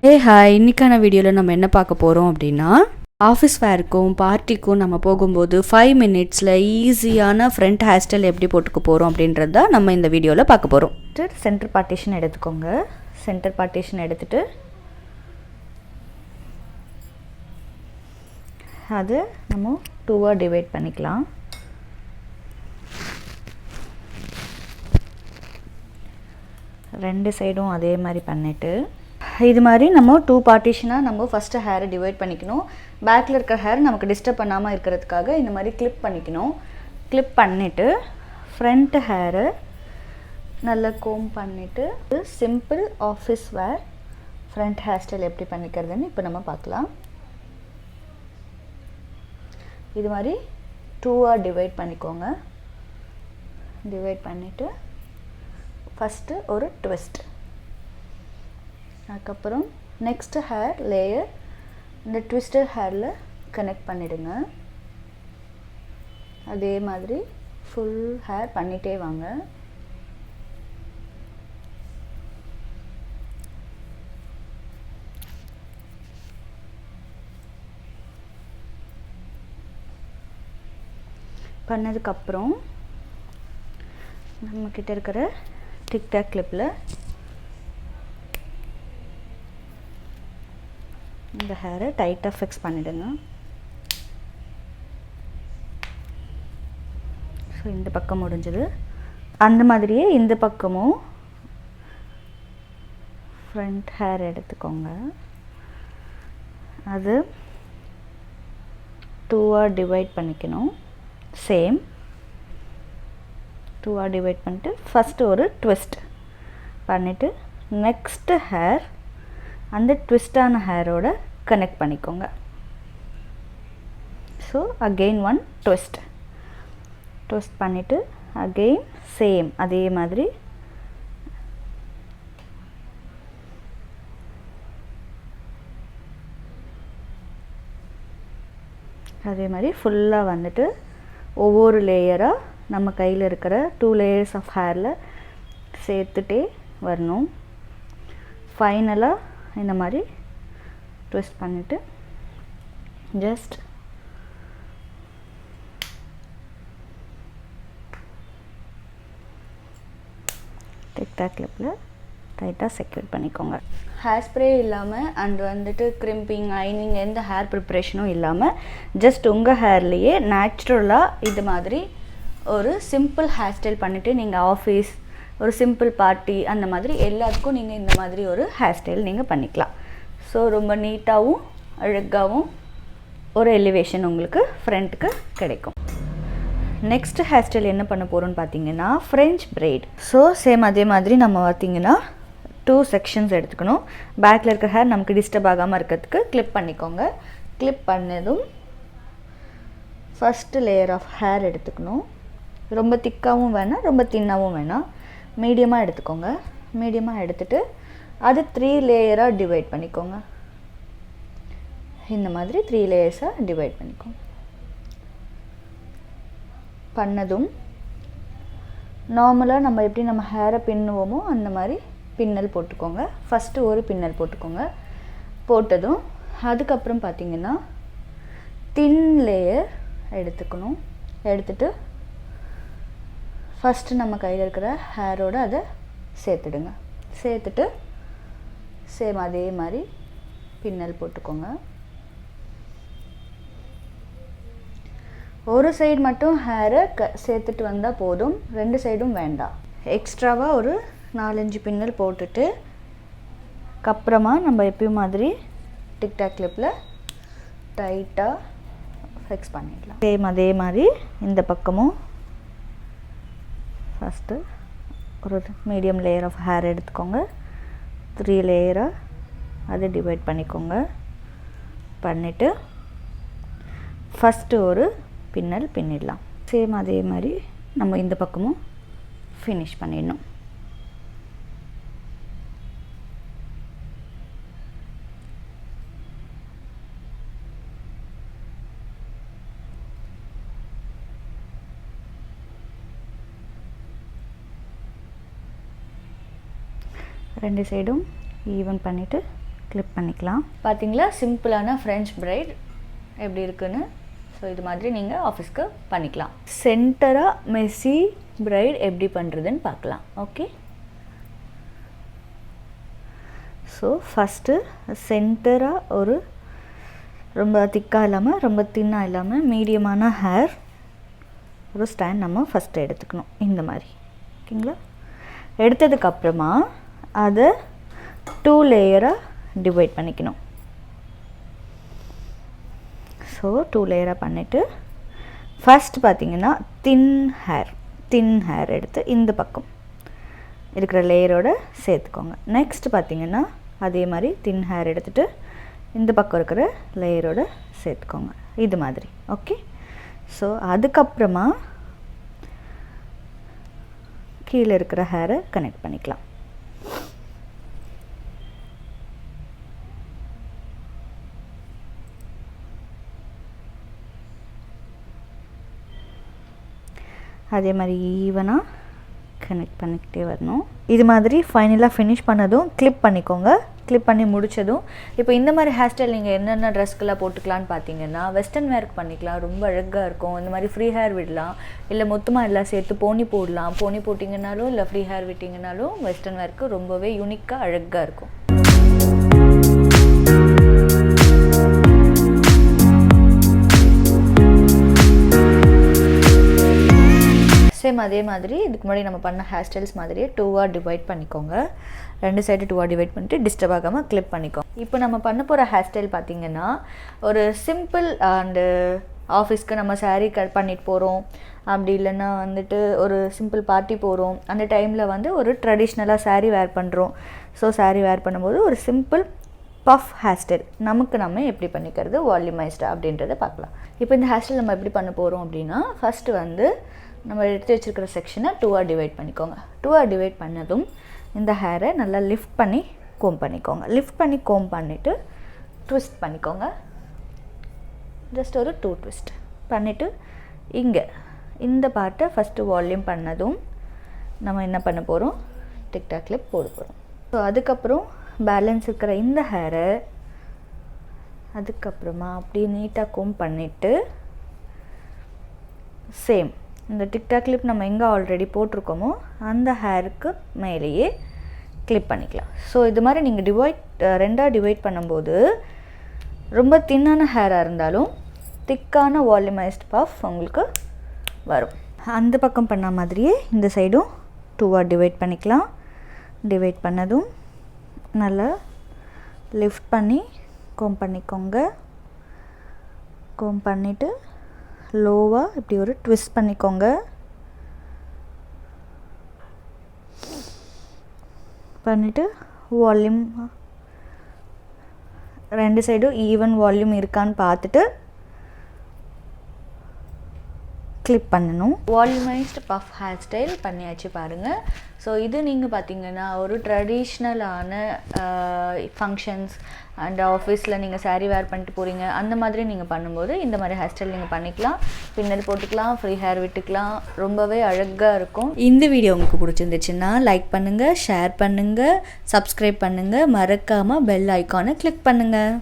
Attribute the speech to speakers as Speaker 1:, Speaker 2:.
Speaker 1: Hi, இன்னைக்கான வீடியோவில் நம்ம என்ன பார்க்க போகிறோம் அப்படின்னா, ஆஃபீஸ் வேர்க்கும் பார்ட்டிக்கும் நம்ம போகும்போது 5 மினிட்ஸில் ஈஸியான ஃப்ரண்ட் ஹேர் ஸ்டைல் எப்படி போட்டுக்க போகிறோம் அப்படின்றத நம்ம இந்த வீடியோவில் பார்க்க போகிறோம்.
Speaker 2: சென்டர் பார்ட்டிஷன் எடுத்துக்கோங்க. சென்டர் பார்ட்டிஷன் எடுத்துகிட்டு அது நம்ம 2ஆக டிவைட் பண்ணிக்கலாம். ரெண்டு சைடும் அதே மாதிரி பண்ணிவிட்டு இது மாதிரி நம்ம 2 பார்ட்டிஷனாக நம்ம ஃபஸ்ட்டு ஹேரை டிவைட் பண்ணிக்கணும். பேக்கில் இருக்கிற ஹேர் நமக்கு டிஸ்டர்ப் பண்ணாமல் இருக்கிறதுக்காக இந்த மாதிரி கிளிப் பண்ணிக்கணும். கிளிப் பண்ணிவிட்டு ஃப்ரண்ட் ஹேரை நல்லா கோம் பண்ணிவிட்டு simple office wear front hair style எப்படி பண்ணிக்கிறதுன்னு இப்போ நம்ம பார்க்கலாம். இது மாதிரி 2ஆக டிவைட் பண்ணிக்கோங்க. டிவைட் பண்ணிவிட்டு ஃபஸ்ட்டு ஒரு ட்விஸ்ட், அதுக்கப்புறம் நெக்ஸ்ட்டு ஹேர் லேயர் இந்த ட்விஸ்டட் ஹேரில் கனெக்ட் பண்ணிவிடுங்க. அதே மாதிரி ஃபுல் ஹேர் பண்ணிகிட்டே வாங்க. பண்ணதுக்கப்புறம் நம்மக்கிட்ட இருக்கிற டிக்டாக் கிளிப்பில் இந்த ஹேரை டைட்டாக ஃபிக்ஸ் பண்ணிவிடுங்க. ஸோ இந்த பக்கம் முடிஞ்சது. அந்த மாதிரியே இந்த பக்கமும் ஃப்ரண்ட் ஹேர் எடுத்துக்கோங்க. அது 2ஆக டிவைட் பண்ணிக்கணும். சேம் 2ஆக டிவைட் பண்ணிட்டு ஃபஸ்ட்டு ஒரு ட்விஸ்ட் பண்ணிவிட்டு நெக்ஸ்ட்டு ஹேர் அந்த ட்விஸ்டான ஹேரோட கனெக்ட் பண்ணிக்கோங்க. ஸோ அகெயின் ஒன் ட்விஸ்ட் பண்ணிவிட்டு அகெயின் சேம் அதே மாதிரி ஃபுல்லாக வந்துட்டு ஒவ்வொரு லேயராக நம்ம கையில் இருக்கிற 2 லேயர்ஸ் ஆஃப் ஹேரில் சேர்த்துட்டே வரணும். ஃபைனலாக இந்த மாதிரி ட்விஸ்ட் பண்ணிவிட்டு ஜஸ்ட் டிக்டாக் கிளிப்பில் டைட்டாக செக்யூர் பண்ணிக்கோங்க. ஹேர் ஸ்ப்ரே இல்லாமல் அண்ட் வந்துட்டு கிரிம்பிங் ஐனிங் எந்த ஹேர் ப்ரிப்ரேஷனும் இல்லாமல் ஜஸ்ட் உங்கள் ஹேர்லேயே நேச்சுரலாக இது மாதிரி ஒரு சிம்பிள் ஹேர் ஸ்டைல் பண்ணிவிட்டு நீங்கள் ஆஃபீஸ் ஒரு சிம்பிள் பார்ட்டி அந்த மாதிரி எல்லாத்துக்கும் நீங்கள் இந்த மாதிரி ஒரு ஹேர் ஸ்டைல் நீங்கள் பண்ணிக்கலாம். ஸோ ரொம்ப நீட்டாகவும் அழகாகவும் ஒரு எலிவேஷன் உங்களுக்கு ஃப்ரண்ட்டுக்கு கிடைக்கும். நெக்ஸ்ட் ஹேர் ஸ்டைல் என்ன பண்ண போகிறோன்னு பார்த்தீங்கன்னா ஃப்ரெஞ்ச் பிரைட். ஸோ சேம் அதே மாதிரி நம்ம பார்த்தீங்கன்னா 2 செக்ஷன்ஸ் எடுத்துக்கணும். பேக்கில் இருக்கிற ஹேர் நமக்கு டிஸ்டர்ப் ஆகாமல் இருக்கிறதுக்கு கிளிப் பண்ணிக்கோங்க. கிளிப் பண்ணதும் ஃபஸ்ட்டு லேயர் ஆஃப் ஹேர் எடுத்துக்கணும். ரொம்ப திக்காகவும் வேணாம், ரொம்ப தின்னாகவும் வேணாம், மீடியமாக எடுத்துக்கோங்க. மீடியமாக எடுத்துகிட்டு அது 3 லேயராக டிவைட் பண்ணிக்கோங்க. இந்த மாதிரி 3 லேயர்ஸாக டிவைட் பண்ணிக்கோங்க. பண்ணதும் நார்மலாக நம்ம எப்படி நம்ம ஹேரை பின்னுவோமோ அந்த மாதிரி பின்னல் போட்டுக்கோங்க. ஃபஸ்ட்டு ஒரு பின்னல் போட்டுக்கோங்க. போட்டதும் அதுக்கப்புறம் பார்த்திங்கன்னா தின் லேயர் எடுத்துக்கணும். எடுத்துகிட்டு ஃபஸ்ட்டு நம்ம கையில் இருக்கிற ஹேரோடு அதை சேர்த்துடுங்க. சேர்த்துட்டு சேம் அதே மாதிரி பின்னல் போட்டுக்கோங்க. ஒரு சைடு மட்டும் ஹேரை சேர்த்துட்டு வந்தால் போதும், 2 சைடும் வேண்டாம். எக்ஸ்ட்ராவாக ஒரு 4-5 பின்னல் போட்டுட்டு அப்புறமா நம்ம எப்பயும் மாதிரி டிக்டாக் கிளிப்பில் டைட்டாக ஃபிக்ஸ் பண்ணிடலாம். சேம் அதே மாதிரி இந்த பக்கமும் ஃபஸ்ட்டு ஒரு மீடியம் லேயர் ஆஃப் ஹேர் எடுத்துக்கோங்க. 3 லேயராக அதை டிவைட் பண்ணிக்கோங்க. பண்ணிவிட்டு ஃபஸ்ட்டு ஒரு பின்னல் பின்னிடலாம். சேம் அதே மாதிரி நம்ம இந்த பக்கமும் ஃபினிஷ் பண்ணிடணும். ரெண்டு சைடும் ஈவன் பண்ணிவிட்டு கிளிப் பண்ணிக்கலாம். பார்த்தீங்களா சிம்பிளான ஃப்ரெஞ்ச் பிரைட் எப்படி இருக்குன்னு. ஸோ இது மாதிரி நீங்கள் ஆஃபீஸ்க்கு பண்ணிக்கலாம். சென்டராக மெஸ்ஸி பிரைட் எப்படி பண்ணுறதுன்னு பார்க்கலாம். ஓகே, ஸோ ஃபஸ்ட்டு சென்டராக ஒரு ரொம்ப திக்காக இல்லாமல் ரொம்ப தின்னாக இல்லாமல் மீடியமான ஹேர் ஒரு ஸ்டாண்ட் நம்ம ஃபஸ்ட்டு எடுத்துக்கணும். இந்த மாதிரி ஓகேங்களா. எடுத்ததுக்கப்புறமா அதை 2 லேயராக டிவைட் பண்ணிக்கணும். ஸோ 2 லேயராக பண்ணிவிட்டு ஃபஸ்ட் பார்த்திங்கன்னா தின் ஹேர் எடுத்து இந்த பக்கம் இருக்கிற லேயரோடு சேர்த்துக்கோங்க. நெக்ஸ்ட் பார்த்திங்கன்னா அதே மாதிரி தின் ஹேர் எடுத்துகிட்டு இந்த பக்கம் இருக்கிற லேயரோடு சேர்த்துக்கோங்க இது மாதிரி. ஓகே, ஸோ அதுக்கப்புறமா கீழே இருக்கிற ஹேரை கனெக்ட் பண்ணிக்கலாம். அதே மாதிரி ஈவனாக கனெக்ட் பண்ணிக்கிட்டே வரணும். இது மாதிரி ஃபைனலாக ஃபினிஷ் பண்ணதும் கிளிப் பண்ணிக்கோங்க. கிளிப் பண்ணி முடித்ததும் இப்போ இந்த மாதிரி ஹேர் ஸ்டைல் நீங்கள் என்னென்ன ட்ரெஸ்க்கெல்லாம் போட்டுக்கலான்னு பார்த்தீங்கன்னா வெஸ்டர்ன் வேருக்கு பண்ணிக்கலாம், ரொம்ப அழகாக இருக்கும். இந்த மாதிரி ஃப்ரீ ஹேர் விடலாம், இல்லை மொத்தமாக எல்லாம் சேர்த்து போனி போடலாம். போனி போட்டிங்கனாலும் இல்லை ஃப்ரீ ஹேர் விட்டிங்கனாலும் வெஸ்டர்ன் வேருக்கு ரொம்பவே யூனிக்காக அழகாக இருக்கும். சேம் அதே மாதிரி இதுக்கு முன்னாடி நம்ம பண்ண ஹேர் ஸ்டைல்ஸ் மாதிரியே 2ஆக டிவைட் பண்ணிக்கோங்க. 2 சைடு 2ஆக டிவைட் பண்ணிட்டு டிஸ்டர்ப் ஆகாமல் கிளிப் பண்ணிக்கோங்க. இப்போ நம்ம பண்ண போகிற ஹேர் ஸ்டைல் பார்த்திங்கன்னா ஒரு சிம்பிள் அண்டு ஆஃபீஸ்க்கு நம்ம சாரீ கட் பண்ணிட்டு போகிறோம், அப்படி இல்லைன்னா வந்துட்டு ஒரு சிம்பிள் பார்ட்டி போகிறோம், அந்த டைமில் வந்து ஒரு ட்ரெடிஷ்னலாக சாரீ வேர் பண்ணுறோம். ஸோ சாரீ வேர் பண்ணும்போது ஒரு சிம்பிள் பஃப் ஹேர் ஸ்டைல் நமக்கு நம்ம எப்படி பண்ணிக்கிறது வால்யூமைஸ்டு அப்படின்றத பார்க்கலாம். இப்போ இந்த ஹேர் ஸ்டைல் நம்ம எப்படி பண்ண போகிறோம் அப்படின்னா ஃபஸ்ட்டு வந்து நம்ம எடுத்து வச்சுருக்கிற செக்ஷனை 2ஆக டிவைட் பண்ணிக்கோங்க. 2ஆக டிவைட் பண்ணதும் இந்த ஹேரை நல்லா லிஃப்ட் பண்ணி கோம் பண்ணிக்கோங்க. லிஃப்ட் பண்ணி கோம் பண்ணிவிட்டு ட்விஸ்ட் பண்ணிக்கோங்க. ஜஸ்ட் ஒரு 2 ட்விஸ்ட் பண்ணிவிட்டு இங்கே இந்த பார்ட்டை ஃபஸ்ட்டு வால்யூம் பண்ணதும் நம்ம என்ன பண்ண போகிறோம், டிக்டாக் கிளிப் போட போகிறோம். ஸோ அதுக்கப்புறம் பேலன்ஸ் இருக்கிற இந்த ஹேரை அதுக்கப்புறமா அப்படியே நீட்டாக கோம் பண்ணிவிட்டு சேம் இந்த டிக்டாக் கிளிப் நம்ம எங்கே ஆல்ரெடி போட்டிருக்கோமோ அந்த ஹேருக்கு மேலேயே கிளிப் பண்ணிக்கலாம். ஸோ இது மாதிரி நீங்கள் ரெண்டாக டிவைட் பண்ணும்போது ரொம்ப தின்னான ஹேராக இருந்தாலும் திக்கான வால்யூமைஸ்ட் பஃப் உங்களுக்கு வரும். அந்த பக்கம் பண்ண மாதிரியே இந்த சைடும் 2ஆக டிவைட் பண்ணிக்கலாம். டிவைட் பண்ணதும் நல்லா லிஃப்ட் பண்ணி கோம் பண்ணிக்கோங்க. கோம் பண்ணிவிட்டு லோவாக இப்படி ஒரு ட்விஸ்ட் பண்ணிக்கோங்க. பண்ணிவிட்டு வால்யூம் 2 சைடும் ஈவன் வால்யூம் இருக்கான்னு பார்த்துட்டு கிளிப் பண்ணணும். வால்யூமைஸ்டு பஃப் ஹேர் ஸ்டைல் பண்ணியாச்சு பாருங்கள். ஸோ இது நீங்கள் பார்த்தீங்கன்னா ஒரு ட்ரெடிஷ்னலான ஃபங்க்ஷன்ஸ் அண்ட் ஆஃபீஸில் நீங்கள் சாரீ வேர் பண்ணிட்டு போகிறீங்க, அந்த மாதிரி நீங்கள் பண்ணும்போது இந்த மாதிரி ஹேர் ஸ்டைல் நீங்கள் பண்ணிக்கலாம். பின்னாடி போட்டுக்கலாம், ஃப்ரீ ஹேர் விட்டுக்கலாம், ரொம்பவே அழகாக இருக்கும்.
Speaker 1: இந்த வீடியோ உங்களுக்கு பிடிச்சிருந்துச்சுன்னா லைக் பண்ணுங்கள், ஷேர் பண்ணுங்கள், சப்ஸ்கிரைப் பண்ணுங்கள், மறக்காமல் பெல் ஐக்கானை கிளிக் பண்ணுங்கள்.